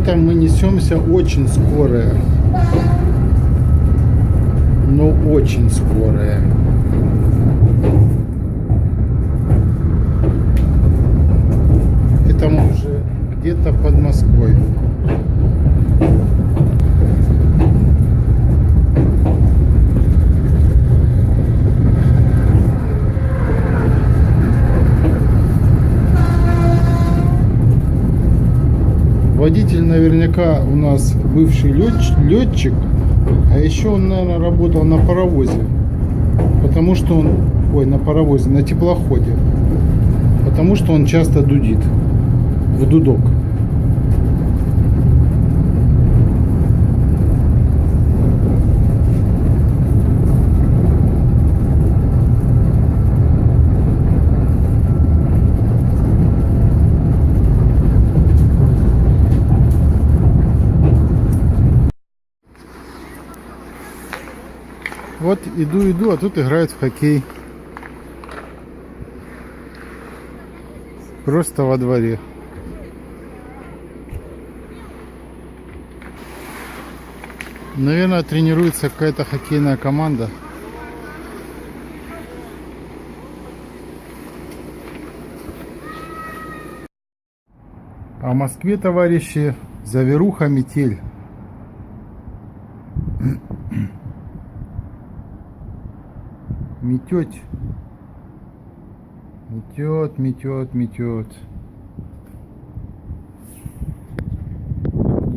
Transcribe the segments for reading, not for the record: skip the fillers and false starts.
Вообще-то мы несемся очень скорые. Ну, очень скорые. Это мы уже где-то под Москвой. Водитель наверняка у нас бывший летчик, а еще он, наверное, работал на паровозе, потому что он, на паровозе, на теплоходе, потому что он часто дудит в дудок. Вот иду, а тут играют в хоккей. Просто во дворе. Наверное, тренируется какая-то хоккейная команда. А в Москве, товарищи, заверуха, метель. Метет. Метет. Не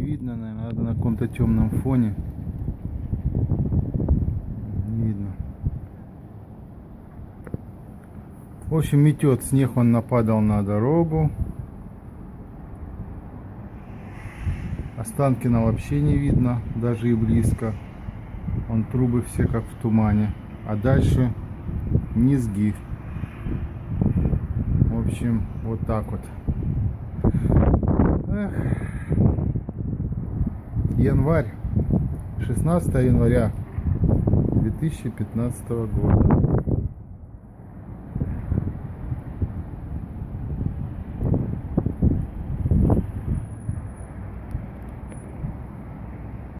видно, наверное, надо на каком-то темном фоне. Не видно. В общем, метет. Снег он нападал на дорогу. Останкина вообще не видно, даже и близко. Вон трубы все как в тумане. А дальше низги. В общем, вот так вот. Эх. Январь. 16 января 2015 года.